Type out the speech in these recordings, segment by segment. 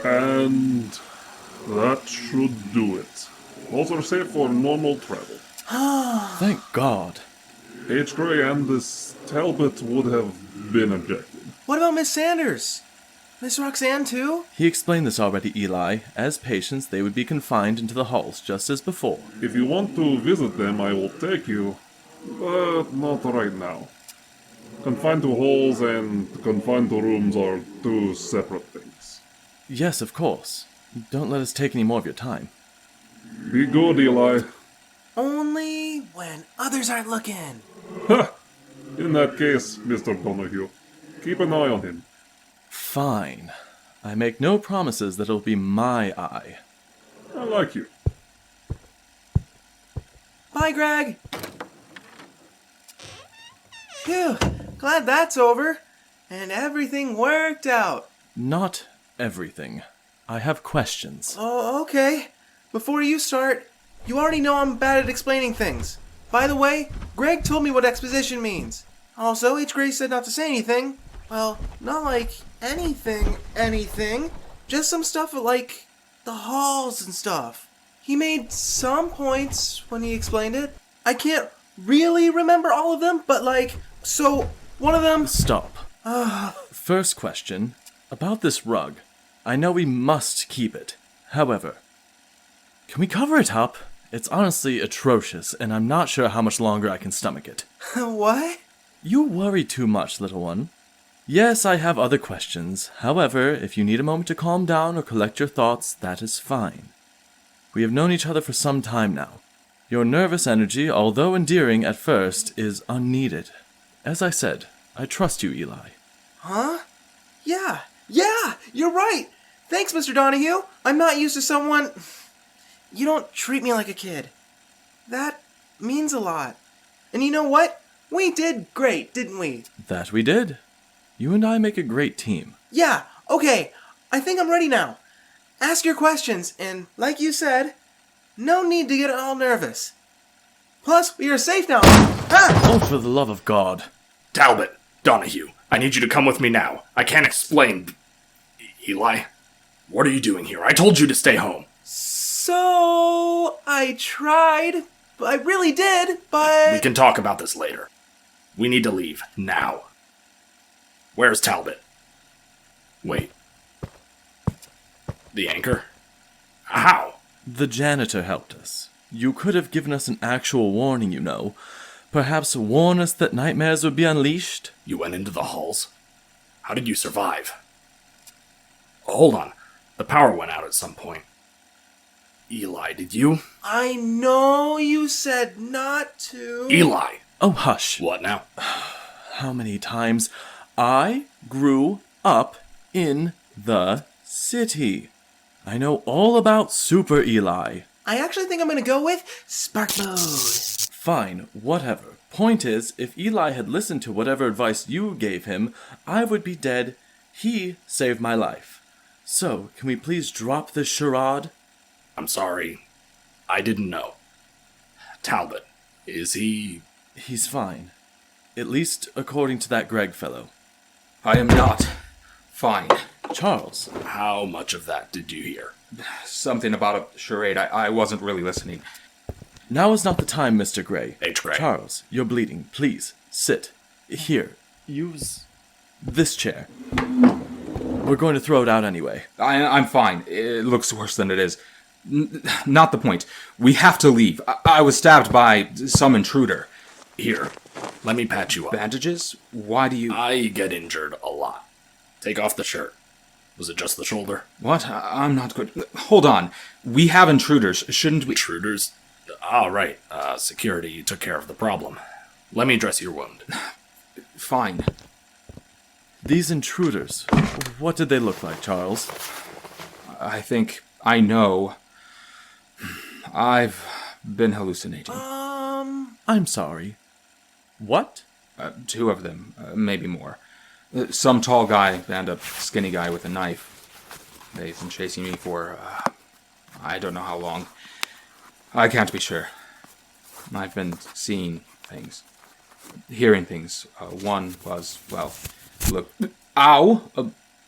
And that should do it. Those are safe for normal travel. Thank God. H. Gray and this Talbot would have been ejected. What about Miss Sanders? Miss Roxanne, too? He explained this already, Eli. As patients, they would be confined into the halls just as before. If you want to visit them, I will take you, but not right now. Confined to halls and confined to rooms are two separate things. Yes, of course. Don't let us take any more of your time. Be good, Eli. Only when others aren't looking. Ha! In that case, Mr. Donahue, keep an eye on him. Fine. I make no promises that it'll be my eye. I like you. Bye, Greg. Phew, glad that's over. And everything worked out. Not everything. I have questions. Oh, okay. Before you start, you already know I'm bad at explaining things. By the way, Greg told me what exposition means. Also, H. Gray said not to say anything. Well, not like anything. Just some stuff like the halls and stuff. He made some points when he explained it. I can't really remember all of them, but so one of them... Stop. First question, about this rug. I know we must keep it. However, can we cover it up? It's honestly atrocious, and I'm not sure how much longer I can stomach it. What? You worry too much, little one. Yes, I have other questions. However, if you need a moment to calm down or collect your thoughts, that is fine. We have known each other for some time now. Your nervous energy, although endearing at first, is unneeded. As I said, I trust you, Eli. Huh? Yeah, you're right. Thanks, Mr. Donahue. I'm not used to someone... You don't treat me like a kid. That means a lot. And you know what? We did great, didn't we? That we did. You and I make a great team. Yeah, okay. I think I'm ready now. Ask your questions, and like you said, no need to get all nervous. Plus, we are safe now. Ah! Oh, for the love of God. Talbot, Donahue, I need you to come with me now. I can't explain. Eli, what are you doing here? I told you to stay home. So, I tried. I really did, but... We can talk about this later. We need to leave, now. Where's Talbot? Wait. The anchor? How? The janitor helped us. You could have given us an actual warning, you know. Perhaps warn us that nightmares would be unleashed? You went into the halls? How did you survive? Hold on. The power went out at some point. Eli, did you? I know you said not to... Eli! Oh, hush. What now? How many times? I grew up in the city. I know all about Super Eli. I actually think I'm gonna go with Spark Mode. Fine, whatever. Point is, if Eli had listened to whatever advice you gave him, I would be dead. He saved my life. So, can we please drop this charade? I'm sorry. I didn't know. Talbot, is he... He's fine. At least according to that Greg fellow. I am not fine. Charles. How much of that did you hear? Something about a charade. I wasn't really listening. Now is not the time, Mr. Gray. H. Gray. Charles, you're bleeding. Please, sit. Here, use this chair. We're going to throw it out anyway. I'm fine. It looks worse than it is. Not the point. We have to leave. I was stabbed by some intruder. Here, let me patch you up. Bandages? Why do you... I get injured a lot. Take off the shirt. Was it just the shoulder? What? I'm not good. Hold on. We have intruders. Shouldn't we... Intruders? Ah, right. Security took care of the problem. Let me dress your wound. Fine. These intruders, what did they look like, Charles? I think I know. I've been hallucinating. I'm sorry. What? 2 of them, maybe more. Some tall guy and a skinny guy with a knife. They've been chasing me for, I don't know how long. I can't be sure. I've been seeing things. Hearing things. One was, well, look... Ow!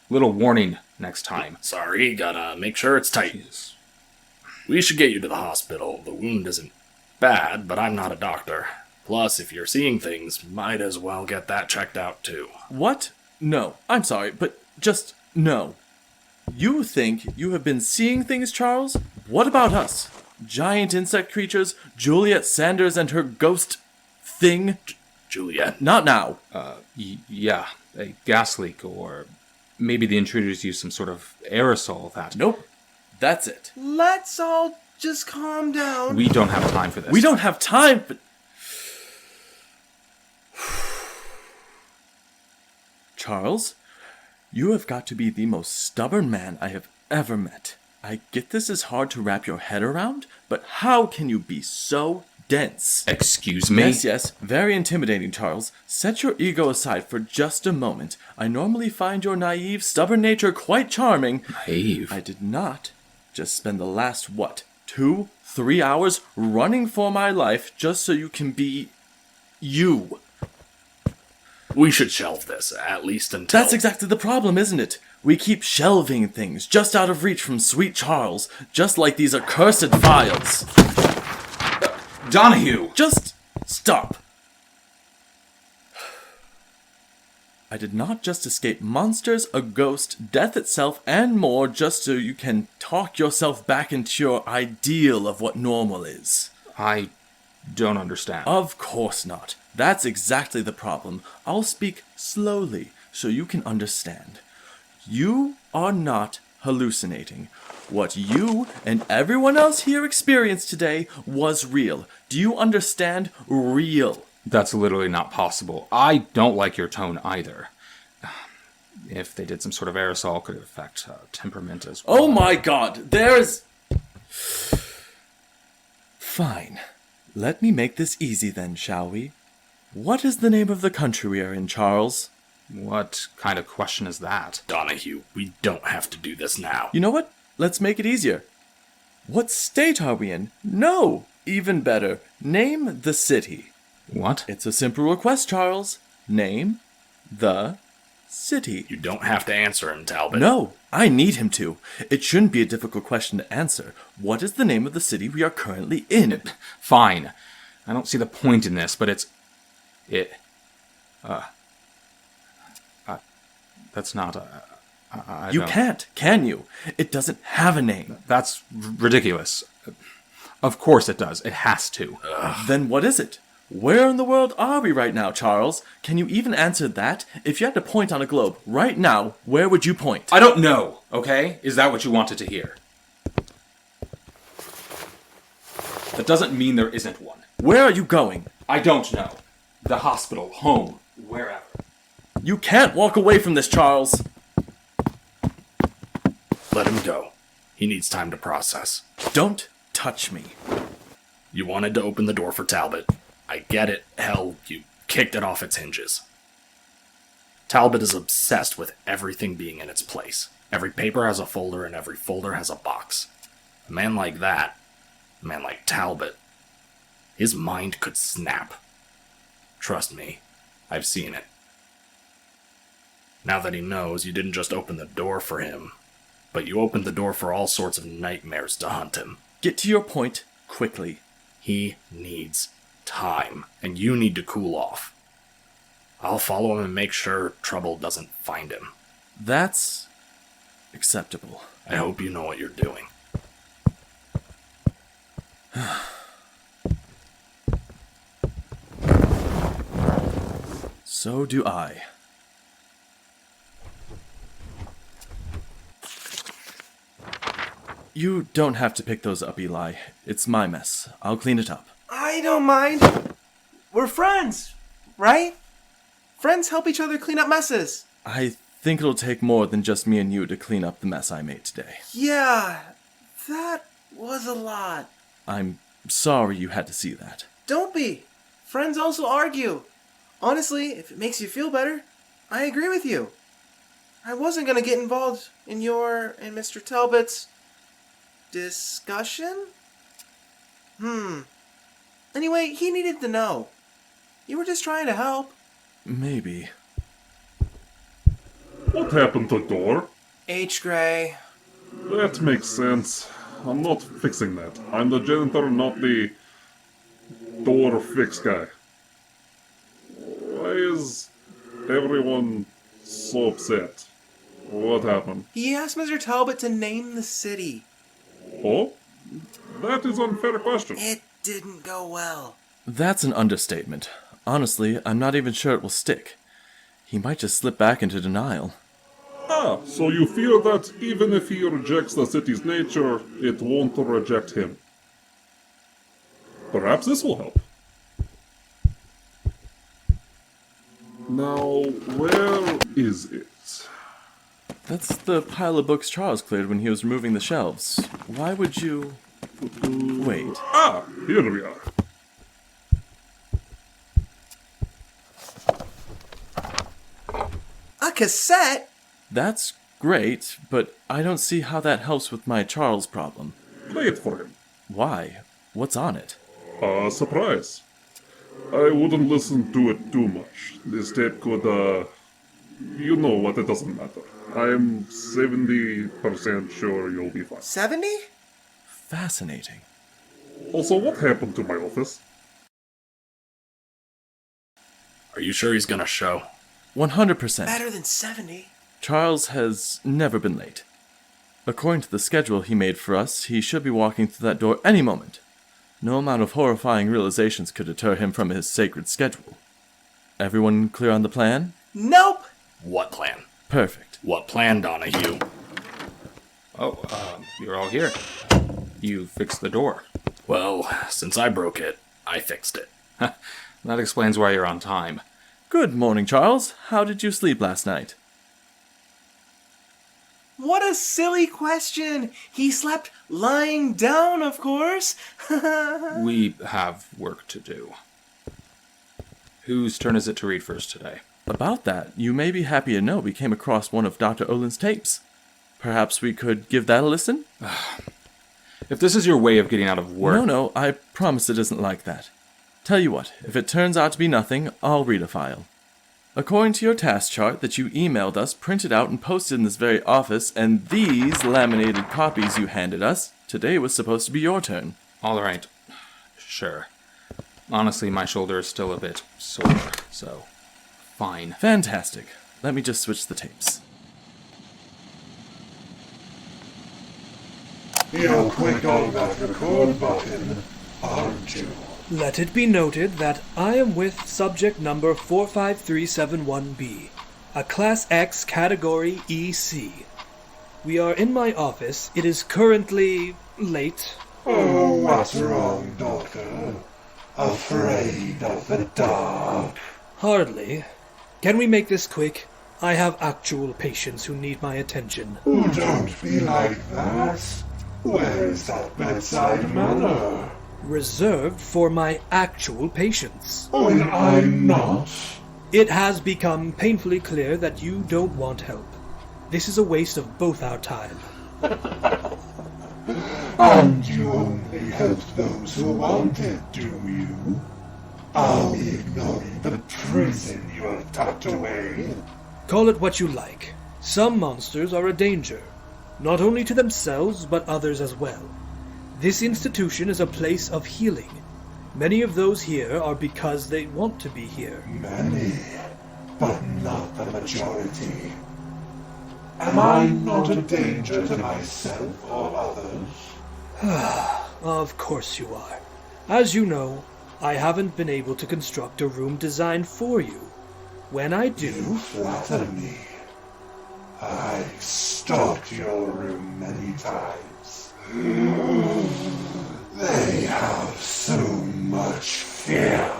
Little warning next time. Sorry, gotta make sure it's tight. Jesus. We should get you to the hospital. The wound isn't bad, but I'm not a doctor. Plus, if you're seeing things, might as well get that checked out too. What? No, I'm sorry, but just no. You think you have been seeing things, Charles? What about us? Giant insect creatures, Juliet Sanders and her ghost thing? Juliet? Not now. Yeah, a gas leak, or maybe the intruders used some sort of aerosol that... Nope. That's it. Let's all just calm down. We don't have time for this. We don't have time for... Charles, you have got to be the most stubborn man I have ever met. I get this is hard to wrap your head around, but how can you be so dense? Excuse me? Yes, very intimidating, Charles. Set your ego aside for just a moment. I normally find your naive, stubborn nature quite charming. Naive? I did not just spend the last, 2, 3 hours running for my life just so you can be... you. We should shelve this, at least until... That's exactly the problem, isn't it? We keep shelving things just out of reach from sweet Charles, just like these accursed files. Donahue! Just stop. I did not just escape monsters, a ghost, death itself, and more just so you can talk yourself back into your ideal of what normal is. I don't understand. Of course not. That's exactly the problem. I'll speak slowly so you can understand. You are not hallucinating. What you and everyone else here experienced today was real. Do you understand? Real. That's literally not possible. I don't like your tone either. If they did some sort of aerosol, could it affect temperament as well? Oh my god, there's... Fine. Let me make this easy then, shall we? What is the name of the country we are in, Charles? What kind of question is that? Donahue, we don't have to do this now. You know what? Let's make it easier. What state are we in? No! Even better, name the city. What? It's a simple request, Charles. Name the city. You don't have to answer him, Talbot. No, I need him to. It shouldn't be a difficult question to answer. What is the name of the city we are currently in? Fine. I don't see the point in this, but it's... that's not a... You can't, can you? It doesn't have a name. That's ridiculous. Of course it does. It has to. Then what is it? Where in the world are we right now, Charles? Can you even answer that? If you had to point on a globe right now, where would you point? I don't know, okay? Is that what you wanted to hear? That doesn't mean there isn't one. Where are you going? I don't know. The hospital, home, wherever. You can't walk away from this, Charles. Let him go. He needs time to process. Don't touch me. You wanted to open the door for Talbot. I get it. Hell, you kicked it off its hinges. Talbot is obsessed with everything being in its place. Every paper has a folder and every folder has a box. A man like that, a man like Talbot, his mind could snap. Trust me, I've seen it. Now that he knows, you didn't just open the door for him, but you opened the door for all sorts of nightmares to hunt him. Get to your point quickly. He needs time, and you need to cool off. I'll follow him and make sure trouble doesn't find him. That's acceptable. I hope you know what you're doing. So do I. You don't have to pick those up, Eli. It's my mess. I'll clean it up. I don't mind. We're friends, right? Friends help each other clean up messes. I think it'll take more than just me and you to clean up the mess I made today. Yeah, that was a lot. I'm sorry you had to see that. Don't be. Friends also argue. Honestly, if it makes you feel better, I agree with you. I wasn't going to get involved in your and Mr. Talbot's discussion? Anyway, he needed to know. You were just trying to help. Maybe. What happened to the door? H. Gray. That makes sense. I'm not fixing that. I'm the janitor, not the door fix guy. Why is everyone so upset? What happened? He asked Mr. Talbot to name the city. Oh? That is an unfair question. It didn't go well. That's an understatement. Honestly, I'm not even sure it will stick. He might just slip back into denial. Ah, so you fear that even if he rejects the city's nature, it won't reject him. Perhaps this will help. Now, where is it? That's the pile of books Charles cleared when he was removing the shelves. Why would you... Wait. Ah, here we are. A cassette? That's great, but I don't see how that helps with my Charles problem. Play it for him. Why? What's on it? Surprise. I wouldn't listen to it too much. This tape could, you know what, it doesn't matter. I'm 70% sure you'll be fine. 70? Fascinating. Also, what happened to my office? Are you sure he's gonna show? 100%. Better than 70. Charles has never been late. According to the schedule he made for us, he should be walking through that door any moment. No amount of horrifying realizations could deter him from his sacred schedule. Everyone clear on the plan? Nope! What plan? Perfect. What plan, Donahue? Oh, you're all here. You fixed the door. Well, since I broke it, I fixed it. That explains why you're on time. Good morning, Charles. How did you sleep last night? What a silly question! He slept lying down, of course! We have work to do. Whose turn is it to read first today? About that, you may be happy to know we came across one of Dr. Olen's tapes. Perhaps we could give that a listen? If this is your way of getting out of work... No, I promise it isn't like that. Tell you what, if it turns out to be nothing, I'll read a file. According to your task chart that you emailed us, printed out and posted in this very office, and these laminated copies you handed us, today was supposed to be your turn. All right. Sure. Honestly, my shoulder is still a bit sore, so... fine. Fantastic. Let me just switch the tapes. You're quick on that record button, aren't you? Let it be noted that I am with subject number 45371B, a Class X category EC. We are in my office. It is currently late. Oh, what's wrong, Doctor? Afraid of the dark? Hardly. Can we make this quick? I have actual patients who need my attention. Oh, don't be like that. Where is that bedside manner? Reserved for my actual patients. Oh, and I'm not. It has become painfully clear that you don't want help. This is a waste of both our time. And you only help those who want it, do you? Are we ignoring the prison you have tucked away? Call it what you like. Some monsters are a danger, not only to themselves but others as well. This institution is a place of healing. Many of those here are because they want to be here. Many, but not the majority. Am I not a danger to myself or others? Of course you are. As you know, I haven't been able to construct a room designed for you. When I do... You flatter me. I've stalked your room many times. They have so much fear.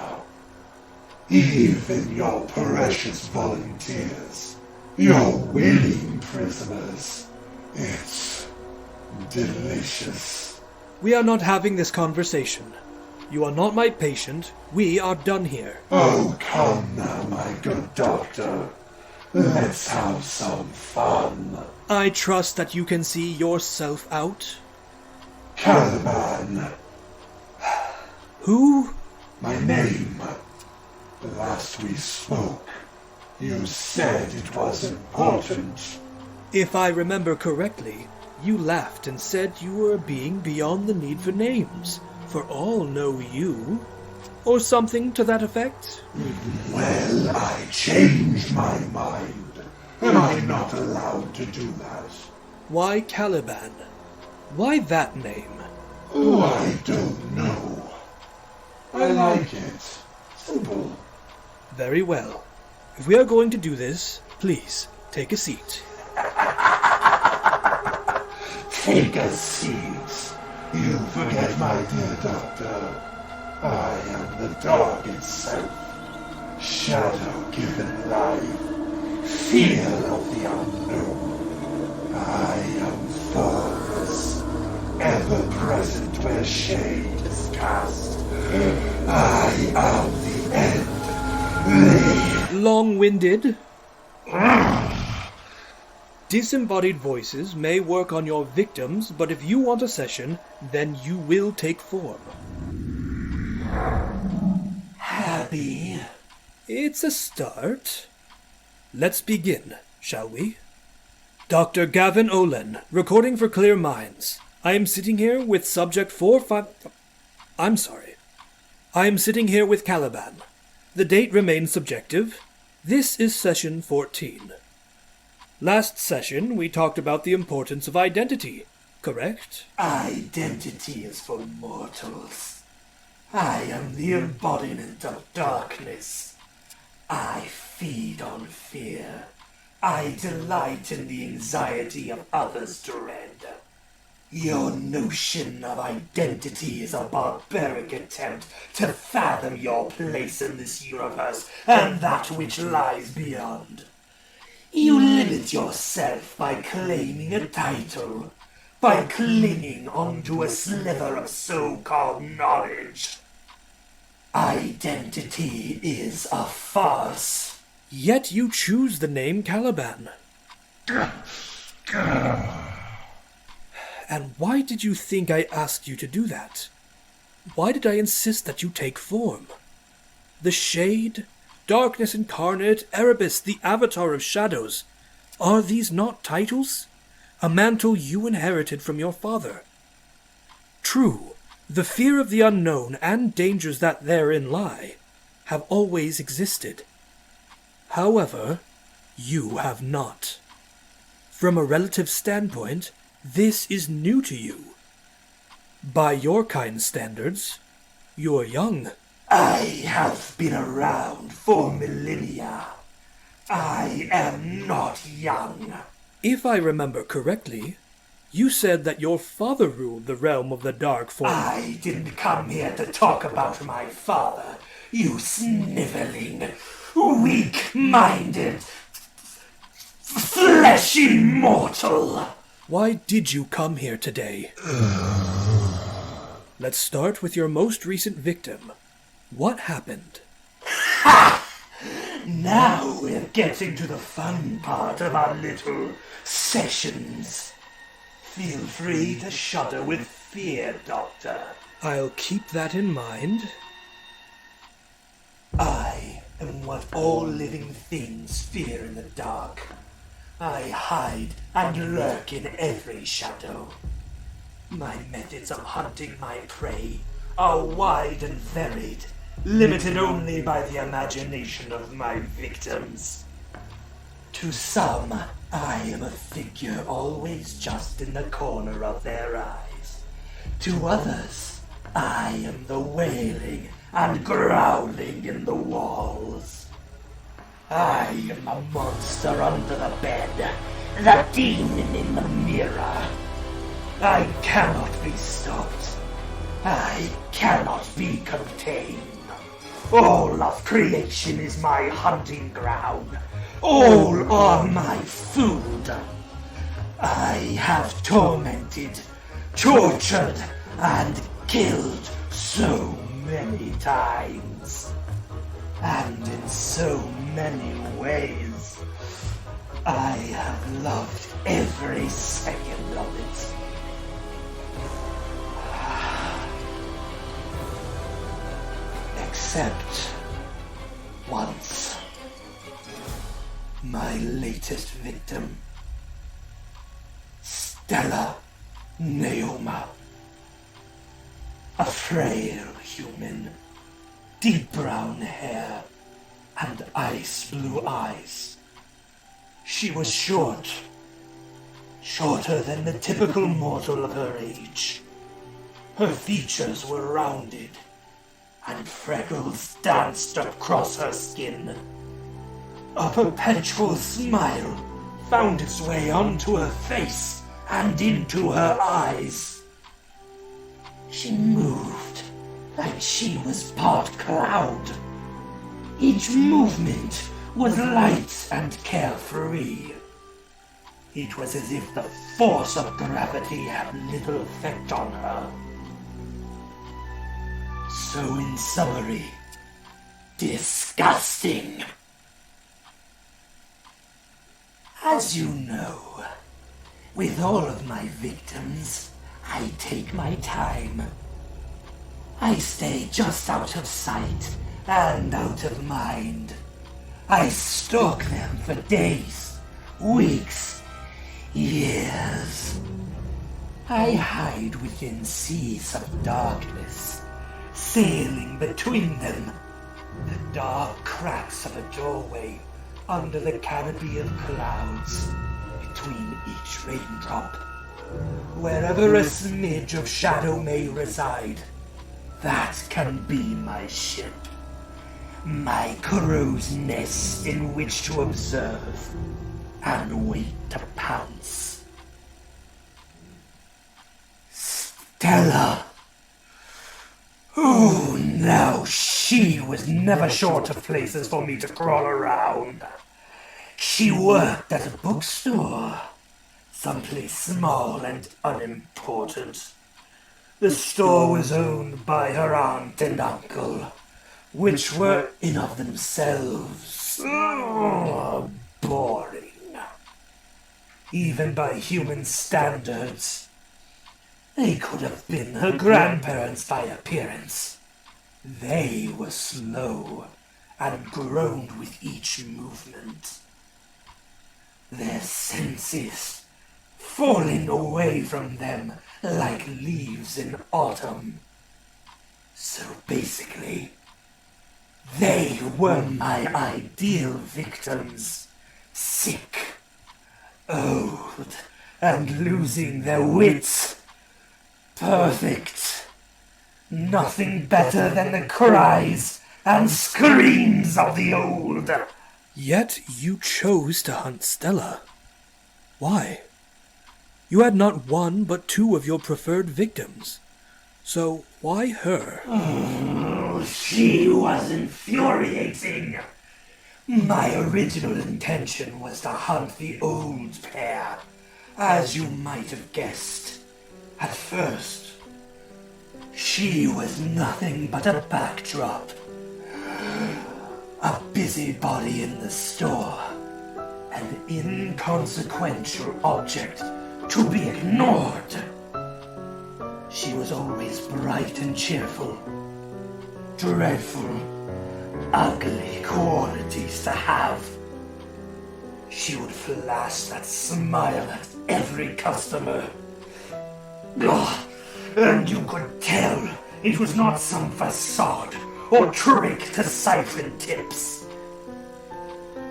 Even your precious volunteers, your willing prisoners. It's delicious. We are not having this conversation. You are not my patient. We are done here. Oh, come now, my good doctor. Let's have some fun. I trust that you can see yourself out. Caliban, Who? my name. Last we spoke, You said it was important. If I remember correctly, you laughed and said you were a being beyond the need for names, for all know you. Or something to that effect? Well, I changed my mind. Am I not allowed to do that? Why Caliban? Why that name? Oh, I don't know. I like it. Simple. Very well. If we are going to do this, please, take a seat. Take a seat. You forget, my dear doctor. I am the dark itself. Shadow given life. Fear of the unknown. I am formless. Ever present where shade is cast. I am the end. Long-winded? Disembodied voices may work on your victims, but if you want a session, then you will take form. Happy. It's a start. Let's begin, shall we? Dr. Gavin Olen, recording for Clear Minds. I am sitting here with subject 45... I am sitting here with Caliban. The date remains subjective. This is session 14. Last session, we talked about the importance of identity, correct? Identity is for mortals. I am the embodiment of darkness. I feed on fear. I delight in the anxiety of others' dread. Your notion of identity is a barbaric attempt to fathom your place in this universe and that which lies beyond. You limit yourself by claiming a title, by clinging onto a sliver of so-called knowledge. Identity is a farce. Yet you choose the name Caliban. And why did you think I asked you to do that? Why did I insist that you take form? The Shade, Darkness Incarnate, Erebus, the Avatar of Shadows. Are these not titles? A mantle you inherited from your father. True, the fear of the unknown and dangers that therein lie have always existed. However, you have not. From a relative standpoint, this is new to you. By your kind standards, you're young. I have been around for millennia. I am not young. If I remember correctly, you said that your father ruled the realm of the dark for... I didn't come here to talk about my father, you sniveling, weak-minded, fleshy mortal. Why did you come here today? Let's start with your most recent victim. What happened? Ha! Now we're getting to the fun part of our little sessions. Feel free to shudder with fear, Doctor. I'll keep that in mind. I am what all living things fear in the dark. I hide and lurk in every shadow. My methods of hunting my prey are wide and varied, limited only by the imagination of my victims. To some, I am a figure always just in the corner of their eyes. To others, I am the wailing and growling in the walls. I am a monster under the bed, the demon in the mirror. I cannot be stopped. I cannot be contained. All of creation is my hunting ground. All are my food. I have tormented, tortured, and killed so many times. And in so many ways, I have loved every second of it. Except once. my latest victim, Stella Neoma. A frail human, deep brown hair, and ice blue eyes. She was short, shorter than the typical mortal of her age. Her features were rounded, and freckles danced across her skin. A perpetual smile found its way onto her face and into her eyes. She moved like she was part cloud. Each movement was light and carefree. It was as if the force of gravity had little effect on her. So in summary, disgusting. As you know, with all of my victims, I take my time. I stay just out of sight and out of mind. I stalk them for days, weeks, years. I hide within seas of darkness, sailing between them, the dark cracks of a doorway under the canopy of clouds, between each raindrop. Wherever a smidge of shadow may reside, that can be my ship, my crow's nest in which to observe and wait to pounce. Stella. Oh, now she was never short of places for me to crawl around. She worked at a bookstore, someplace small and unimportant. The store was owned by her aunt and uncle, which were in of themselves boring. Even by human standards. They could have been her grandparents by appearance. They were slow and groaned with each movement. Their senses falling away from them like leaves in autumn. So basically, they were my ideal victims. Sick, old, and losing their wits. Perfect. Nothing better than the cries and screams of the old. Yet you chose to hunt Stella. Why? You had not one but two of your preferred victims. So why her? Oh, she was infuriating. My original intention was to hunt the old pair, as you might have guessed. At first, she was nothing but a backdrop. A busybody in the store. An inconsequential object to be ignored. She was always bright and cheerful. Dreadful, ugly qualities to have. She would flash that smile at every customer. And you could tell it was not some facade or trick to siphon tips.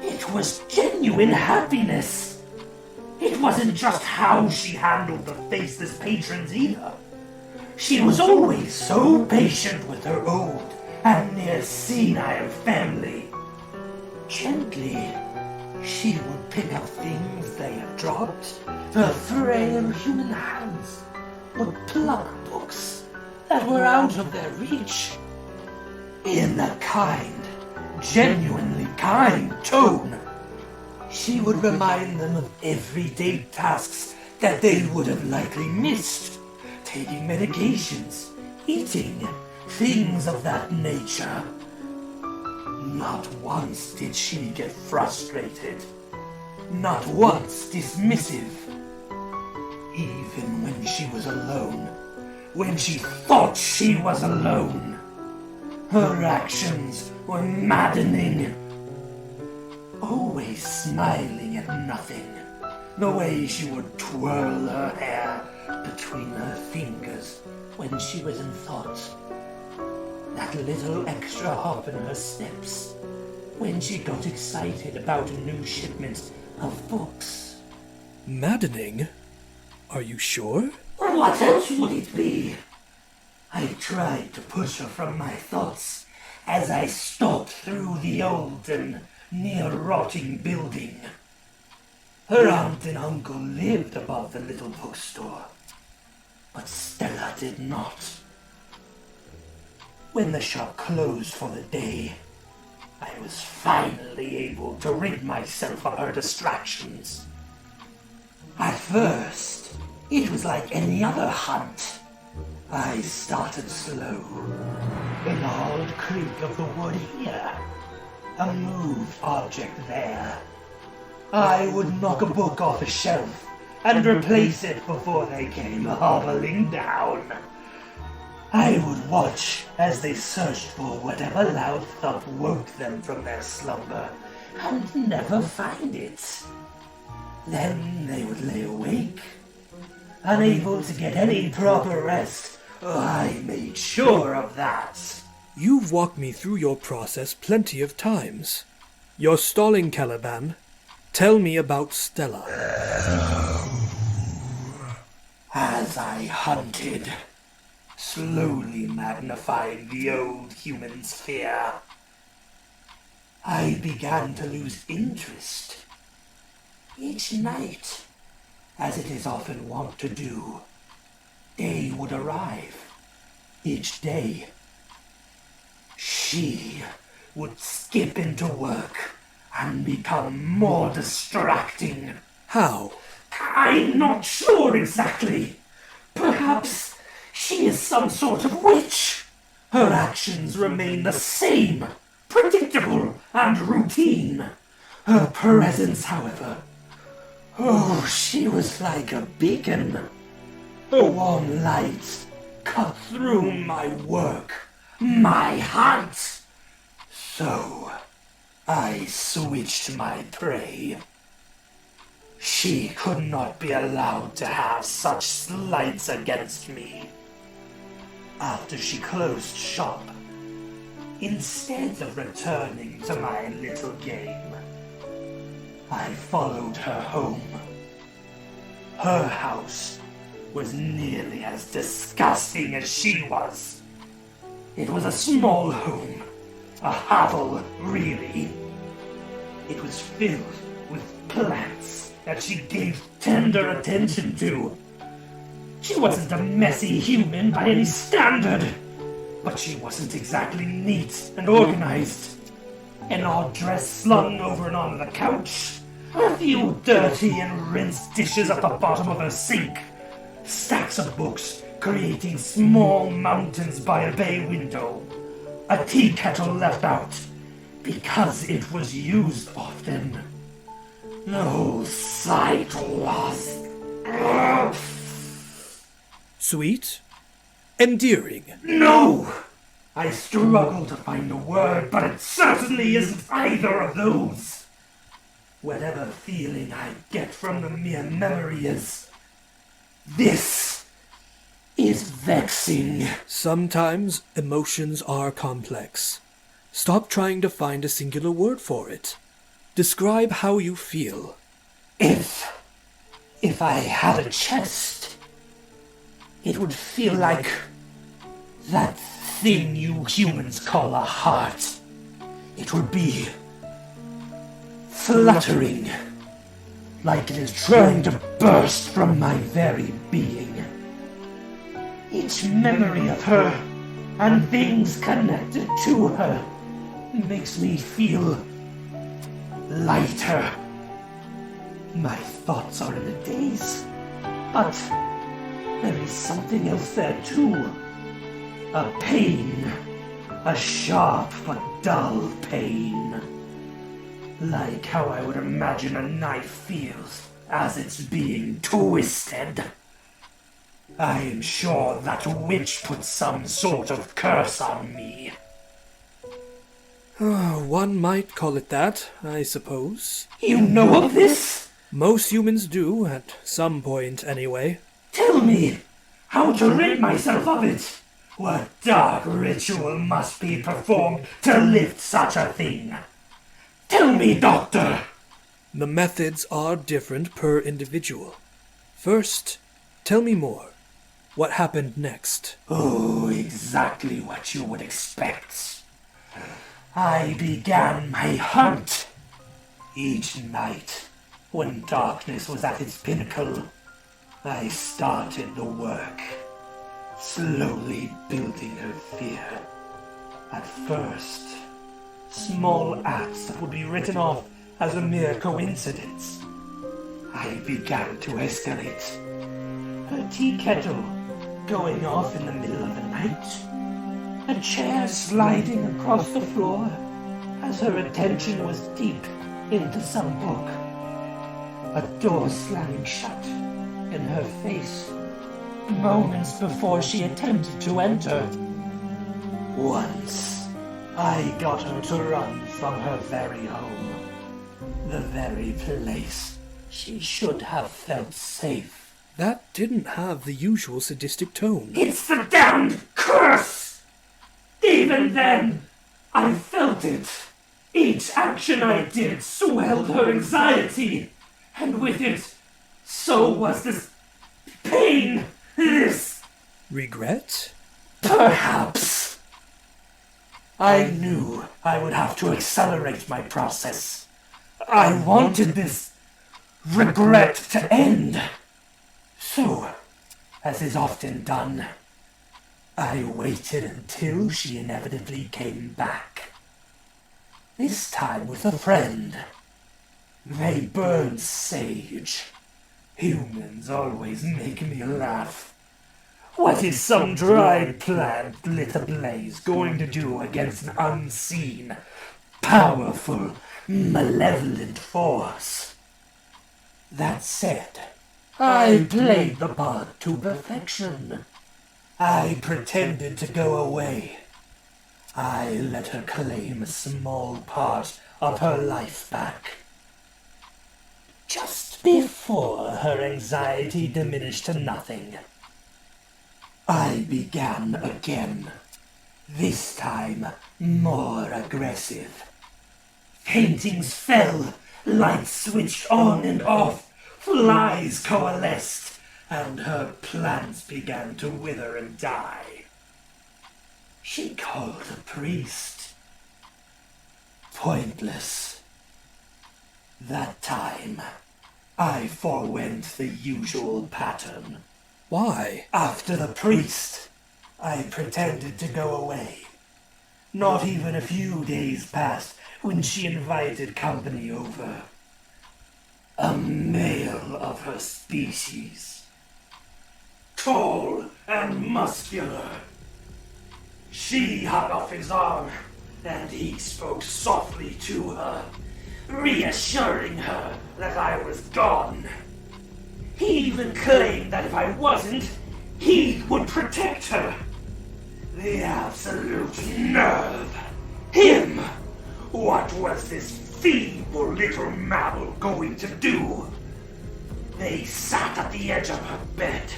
It was genuine happiness. It wasn't just how she handled the faceless patrons either. She was always so patient with her old and near senile family. Gently, she would pick up things they had dropped. Her frail human hands would pluck books that were out of their reach. In a kind, genuinely kind tone, she would remind them of everyday tasks that they would have likely missed. Taking medications, eating, things of that nature. Not once did she get frustrated. Not once dismissive. Even when she was alone. When she thought she was alone. Her actions were maddening. always smiling at nothing. The way she would twirl her hair between her fingers when she was in thought. That little extra hop in her steps when she got excited about a new shipment of books. Maddening? Are you sure? What else would it be? I tried to push her from my thoughts as I stalked through the old and near-rotting building. Her aunt and uncle lived above the little bookstore, but Stella did not. When the shop closed for the day, I was finally able to rid myself of her distractions. At first, it was like any other hunt. I started slow. An odd creak of the wood here, a moved object there. I would knock a book off a shelf and replace it before they came hobbling down. I would watch as they searched for whatever loud thump woke them from their slumber and never find it. Then they would lay awake, unable to get any proper rest. I made sure of that. You've walked me through your process plenty of times. You're stalling, Caliban. Tell me about Stella. As I hunted, slowly magnifying the old human's fear, I began to lose interest. Each night, as it is often wont to do, day would arrive. Each day, she would skip into work and become more distracting. How? I'm not sure exactly. Perhaps she is some sort of witch. Her actions remain the same, predictable and routine. Her presence, however, she was like a beacon. The warm light cut through my work, my hunt. So I switched my prey. She could not be allowed to have such slights against me. After she closed shop, instead of returning to my little game, I followed her home. Her house was nearly as disgusting as she was. It was a small home, a hovel, really. It was filled with plants that she gave tender attention to. She wasn't a messy human by any standard, but she wasn't exactly neat and organized. An odd dress slung over and on the couch, a few dirty and rinsed dishes at the bottom of her sink, stacks of books creating small mountains by a bay window, a tea kettle left out because it was used often. The whole sight was Sweet? Endearing? No! I struggle to find a word, but it certainly isn't either of those. Whatever feeling I get from the mere memory is... this is vexing. Sometimes emotions are complex. Stop trying to find a singular word for it. Describe how you feel. If I had a chest, it would feel like that thing you humans call a heart. It would be fluttering, like it is trying to burst from my very being. Each memory of her and things connected to her makes me feel lighter. My thoughts are in a daze, but there is something else there too. A pain. A sharp but dull pain. Like how I would imagine a knife feels as it's being twisted. I am sure that witch put some sort of curse on me. One might call it that, I suppose. You know of this? Most humans do, at some point anyway. Tell me, how to rid myself of it? What dark ritual must be performed to lift such a thing? Tell me, Doctor! The methods are different per individual. First, tell me more. What happened next? Oh, exactly what you would expect. I began my hunt. Each night, when darkness was at its pinnacle, I started the work, slowly building her fear. At first, small acts that would be written off as a mere coincidence. I began to escalate. A tea kettle going off in the middle of the night. A chair sliding across the floor as her attention was deep into some book. A door slamming shut in her face moments before she attempted to enter. Once, I got her to run from her very home. The very place she should have felt safe. That didn't have the usual sadistic tone. It's the damned curse! Even then, I felt it. Each action I did swelled her anxiety, and with it, so was this pain, this... Regret? Perhaps. I knew I would have to accelerate my process. I wanted this regret to end. So, as is often done, I waited until she inevitably came back. This time with a friend. They burned sage. Humans always make me laugh. What is some dried plant lit ablaze going to do against an unseen, powerful, malevolent force? That said, I played the part to perfection. I pretended to go away. I let her claim a small part of her life back. Just before her anxiety diminished to nothing, I began again. This time, more aggressive. Paintings fell, lights switched on and off, flies coalesced, and her plants began to wither and die. She called a priest. Pointless. That time, I forewent the usual pattern. Why? After the priest, I pretended to go away. Not even a few days passed when she invited company over. A male of her species. Tall and muscular. She hung off his arm, and he spoke softly to her, reassuring her that I was gone. He even claimed that if I wasn't, he would protect her. The absolute nerve! Him! What was this feeble little mammal going to do? They sat at the edge of her bed.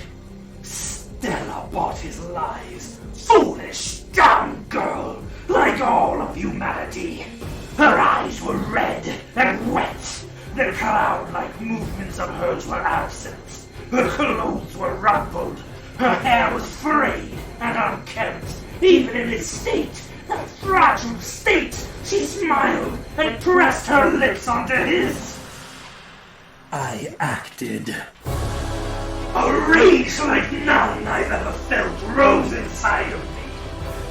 Stella bought his lies. Foolish, damn girl, like all of humanity. Her eyes were red and wet. The cloud-like movements of hers were absent. Her clothes were rumpled. Her hair was frayed and unkempt. Even in this state, that fragile state, she smiled and pressed her lips onto his. I acted. A rage like none I've ever felt rose inside of me.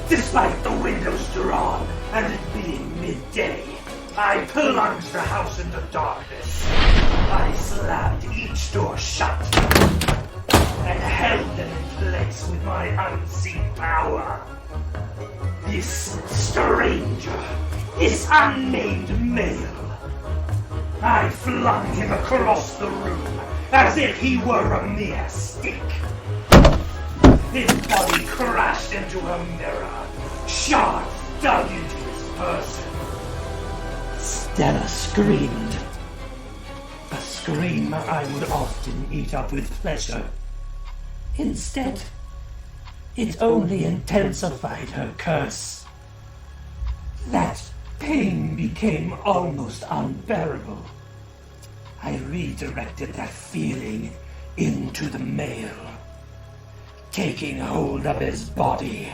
Despite the windows drawn and it being midday, I plunged the house into darkness. I slammed each door shut and held them in place with my unseen power. This stranger, this unnamed male, I flung him across the room as if he were a mere stick. His body crashed into a mirror. Shards dug into his person. Stella screamed. A scream I would often eat up with pleasure. Instead, it only intensified her curse. That pain became almost unbearable. I redirected that feeling into the male. Taking hold of his body,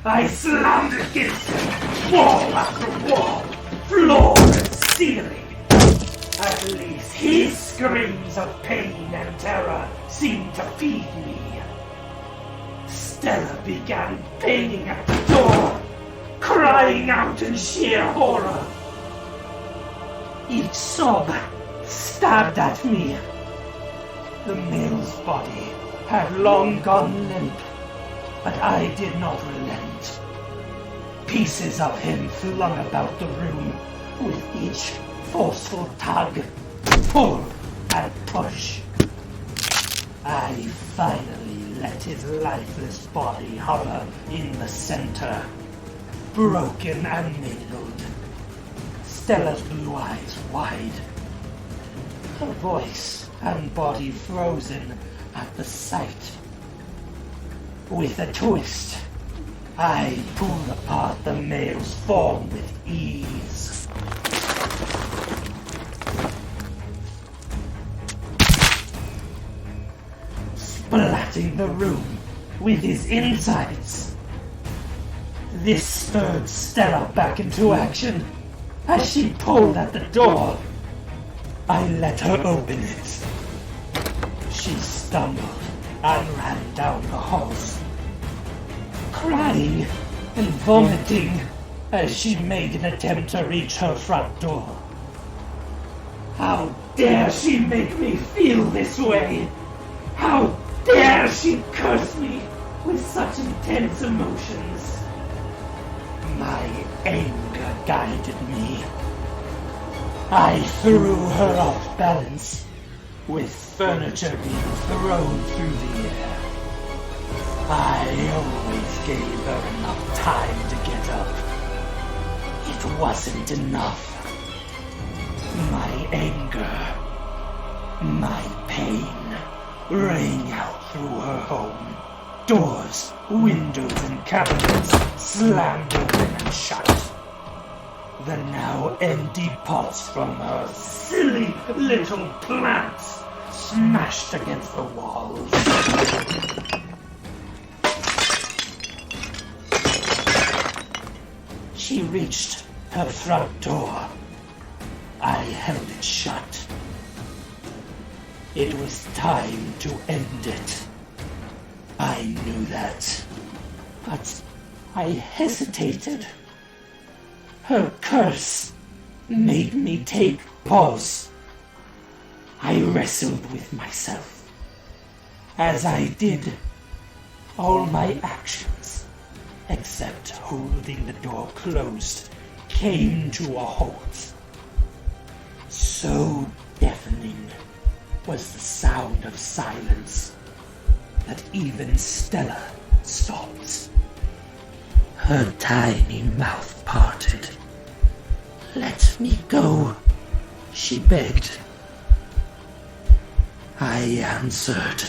I slammed against him, wall after wall, floor and ceiling. At least his screams of pain and terror seemed to feed me. Stella began banging at the door, crying out in sheer horror. Each sob stabbed at me. The male's body had long gone limp, but I did not relent. Pieces of him flung about the room with each forceful tug, pull, and push. I finally let his lifeless body hover in the center, broken and mangled. Stella's blue eyes wide, her voice and body frozen at the sight. With a twist, I pulled apart the male's form with ease. Splatting the room with his insides. This stirred Stella back into action as she pulled at the door. I let her open it. She stumbled and ran down the halls, crying and vomiting as she made an attempt to reach her front door. How dare she make me feel this way? How dare she curse me with such intense emotions? My anger guided me. I threw her off balance, with furniture being thrown through the air. I always gave her enough time to get up. It wasn't enough. My anger, my pain, rang out through her home. Doors, windows, and cabinets slammed open and shut. The now empty pots from her silly little plants smashed against the walls. She reached her front door. I held it shut. It was time to end it. I knew that, but I hesitated. Her curse made me take pause. I wrestled with myself. As I did, all my actions, except holding the door closed, came to a halt. So deafening was the sound of silence that even Stella stopped. Her tiny mouth parted. "Let me go," she begged. I answered.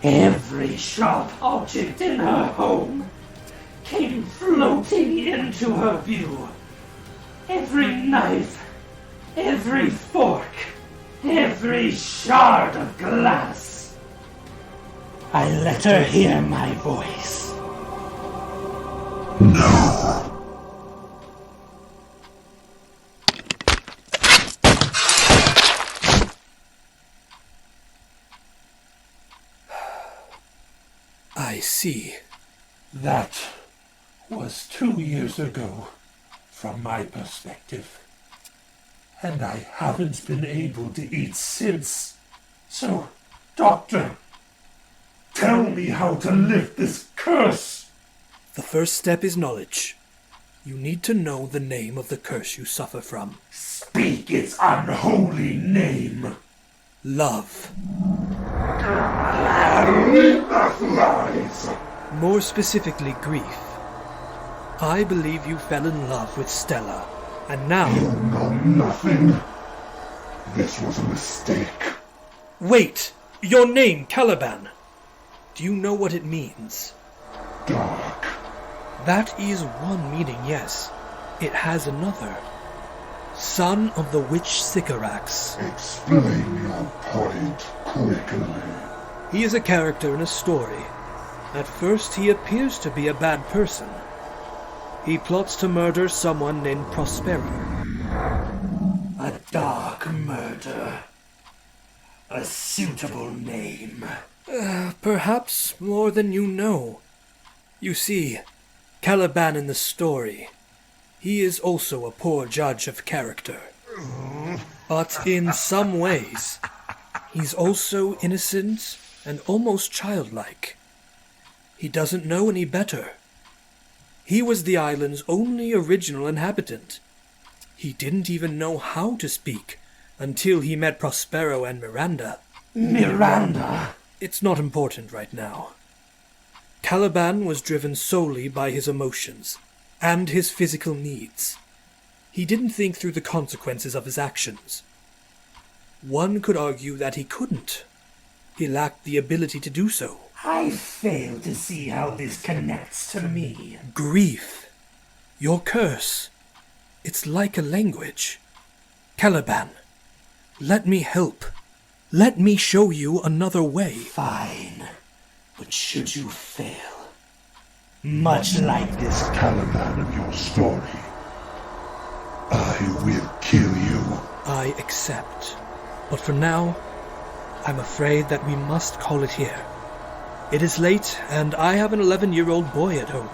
Every sharp object in her home came floating into her view. Every knife, every fork, every shard of glass. I let her hear my voice. No. I see. That was 2 years ago, from my perspective. And I haven't been able to eat since. So, Doctor, tell me how to lift this curse. The first step is knowledge. You need to know the name of the curse you suffer from. Speak its unholy name. Love. Read the flies. More specifically, grief. I believe you fell in love with Stella And now... You know nothing. This was a mistake. Wait! Your name, Caliban. Do you know what it means? Dark. That is one meaning, yes. It has another. Son of the witch Sycorax. Explain your point quickly. He is a character in a story. At first, he appears to be a bad person. He plots to murder someone named Prospero. A dark murder. A suitable name. Perhaps more than you know. You see, Caliban in the story, he is also a poor judge of character. But in some ways, he's also innocent and almost childlike. He doesn't know any better. He was the island's only original inhabitant. He didn't even know how to speak until he met Prospero and Miranda. Miranda? It's not important right now. Caliban was driven solely by his emotions and his physical needs. He didn't think through the consequences of his actions. One could argue that he couldn't. He lacked the ability to do so. I fail to see how this connects to me. Grief. Your curse. It's like a language. Caliban, let me help. Let me show you another way. Fine. But should you fail, much like this Caliban of your story, I will kill you. I accept. But for now, I'm afraid that we must call it here. It is late, and I have an 11-year-old boy at home.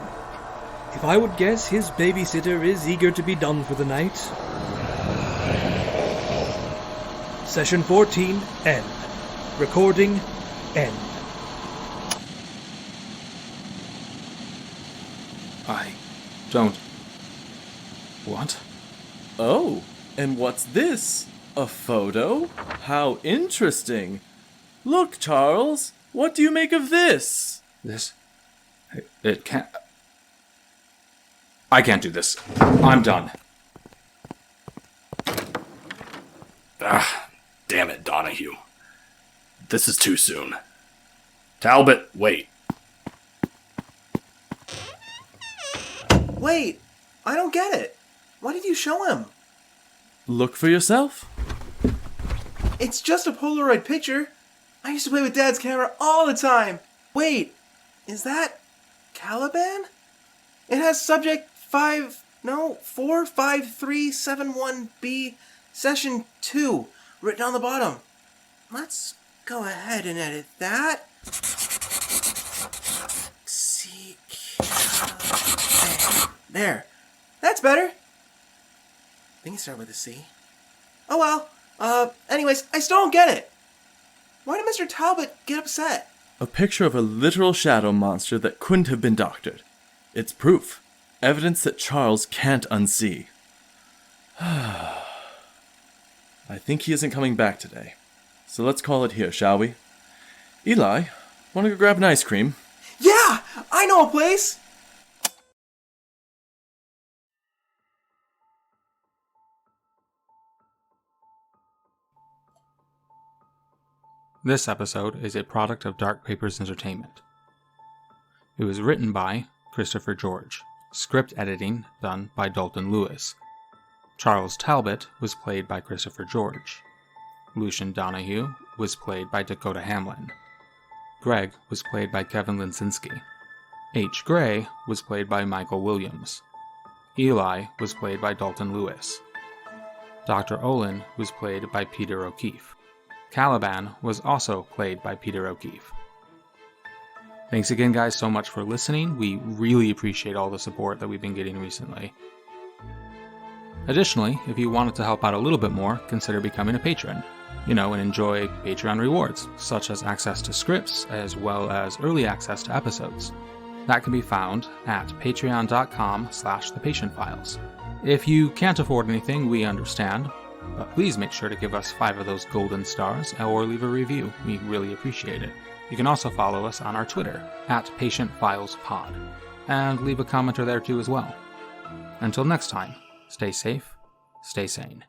If I would guess, his babysitter is eager to be done for the night. Session 14, end. Recording, end. I don't... What? Oh, and what's this? A photo? How interesting. Look, Charles, what do you make of this? This... It can't... I can't do this. I'm done. Ah, damn it, Donahue. This is too soon. Talbot, wait. Wait, I don't get it. Why did you show him? Look for yourself. It's just a Polaroid picture. I used to play with Dad's camera all the time. Wait, is that Caliban? It has subject 45371B Session 2 written on the bottom. Let's go ahead and edit that. See, there. That's better. I think it started with a C. Oh well. Anyways, I still don't get it. Why did Mr. Talbot get upset? A picture of a literal shadow monster that couldn't have been doctored. It's proof. Evidence that Charles can't unsee. I think he isn't coming back today. So let's call it here, shall we? Eli, wanna go grab an ice cream? Yeah! I know a place! This episode is a product of Dark Papers Entertainment. It was written by Christopher George. Script editing done by Dalton Lewis. Charles Talbot was played by Christopher George. Lucian Donahue was played by Dakota Hamlin. Greg was played by Kevin Linsinski. H. Gray was played by Michael Williams. Eli was played by Dalton Lewis. Dr. Olen was played by Peter O'Keefe. Caliban was also played by Peter O'Keefe. Thanks again, guys, so much for listening. We really appreciate all the support that we've been getting recently. Additionally, if you wanted to help out a little bit more, consider becoming a patron. And enjoy Patreon rewards, such as access to scripts, as well as early access to episodes. That can be found at patreon.com/thepatientfiles. If you can't afford anything, we understand, but please make sure to give us 5 of those golden stars or leave a review. We really appreciate it. You can also follow us on our Twitter, @PatientFilesPod, and leave a commenter there too as well. Until next time, stay safe stay sane.